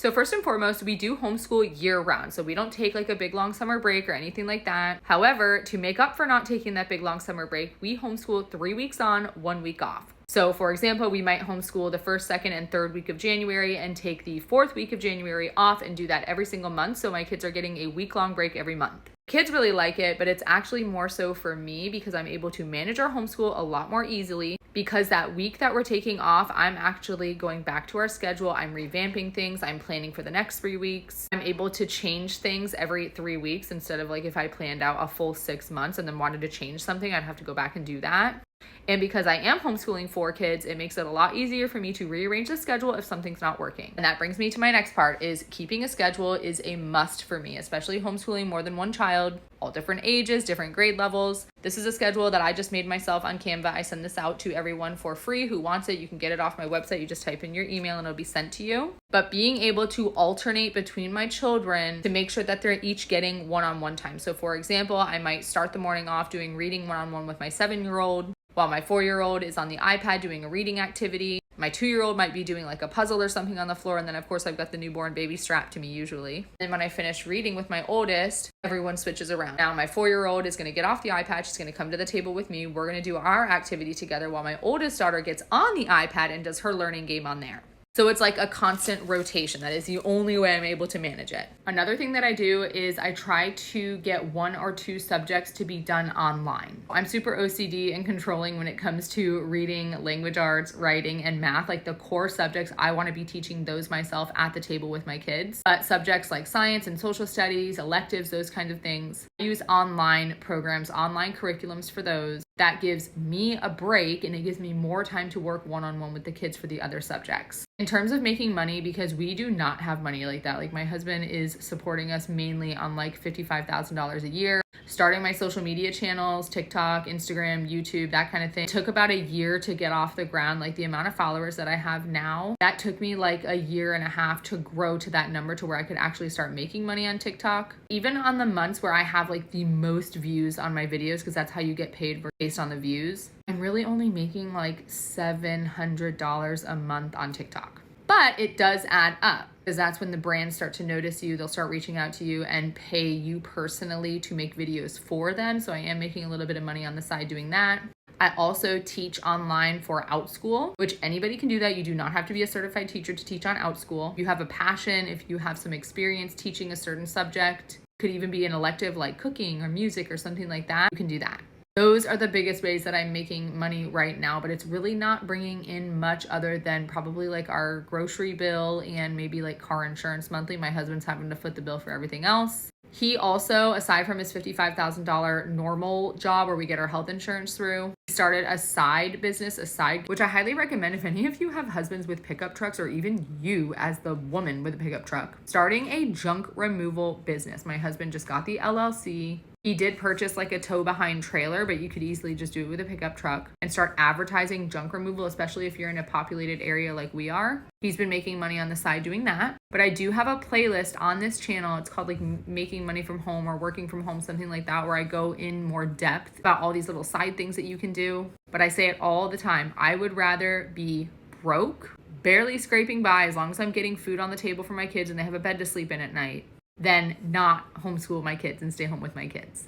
So first and foremost, we do homeschool year round. So we don't take like a big long summer break or anything like that. However, to make up for not taking that big long summer break, we homeschool 3 weeks on, 1 week off. So for example, we might homeschool the first, second, and third week of January and take the fourth week of January off and do that every single month. So my kids are getting a week-long break every month. Kids really like it, but it's actually more so for me because I'm able to manage our homeschool a lot more easily, because that week that we're taking off, I'm actually going back to our schedule. I'm revamping things. I'm planning for the next 3 weeks. I'm able to change things every 3 weeks instead of like if I planned out a full 6 months and then wanted to change something, I'd have to go back and do that. And because I am homeschooling 4 kids, it makes it a lot easier for me to rearrange the schedule if something's not working. And that brings me to my next part, is keeping a schedule is a must for me, especially homeschooling more than one child, all different ages, different grade levels. This is a schedule that I just made myself on Canva. I send this out to everyone for free who wants it. You can get it off my website. You just type in your email and it'll be sent to you. But being able to alternate between my children to make sure that they're each getting one-on-one time. So for example, I might start the morning off doing reading one-on-one with my 7-year-old, while my 4-year-old is on the iPad doing a reading activity. My 2-year-old might be doing like a puzzle or something on the floor. And then of course I've got the newborn baby strapped to me usually. And when I finish reading with my oldest, everyone switches around. Now my 4-year-old is going to get off the iPad. She's going to come to the table with me. We're going to do our activity together while my oldest daughter gets on the iPad and does her learning game on there. So it's like a constant rotation. That is the only way I'm able to manage it. Another thing that I do is I try to get 1 or 2 subjects to be done online. I'm super OCD and controlling when it comes to reading, language arts, writing, and math. Like the core subjects, I want to be teaching those myself at the table with my kids. But subjects like science and social studies, electives, those kinds of things, I use online programs, online curriculums for those. That gives me a break and it gives me more time to work one-on-one with the kids for the other subjects. In terms of making money, because we do not have money like that, like my husband is supporting us mainly on like $55,000 a year. Starting my social media channels, TikTok, Instagram, YouTube, that kind of thing, took about a year to get off the ground. Like the amount of followers that I have now, that took me like a year and a half to grow to that number to where I could actually start making money on TikTok. Even on the months where I have like the most views on my videos, because that's how you get paid based on the views, I'm really only making like $700 a month on TikTok. But it does add up, because that's when the brands start to notice you. They'll start reaching out to you and pay you personally to make videos for them. So I am making a little bit of money on the side doing that. I also teach online for OutSchool, which anybody can do that. You do not have to be a certified teacher to teach on OutSchool. If you have a passion, if you have some experience teaching a certain subject, could even be an elective like cooking or music or something like that, you can do that. Those are the biggest ways that I'm making money right now, but it's really not bringing in much other than probably like our grocery bill and maybe like car insurance monthly. My husband's having to foot the bill for everything else. He also, aside from his $55,000 normal job where we get our health insurance through, started a side business, which I highly recommend if any of you have husbands with pickup trucks, or even you as the woman with a pickup truck, starting a junk removal business. My husband just got the LLC. He did purchase like a tow behind trailer, but you could easily just do it with a pickup truck and start advertising junk removal, especially if you're in a populated area like we are. He's been making money on the side doing that. But I do have a playlist on this channel. It's called like Making Money from Home or Working from Home, something like that, where I go in more depth about all these little side things that you can do. But I say it all the time. I would rather be broke, barely scraping by as long as I'm getting food on the table for my kids and they have a bed to sleep in at night, than not homeschool my kids and stay home with my kids.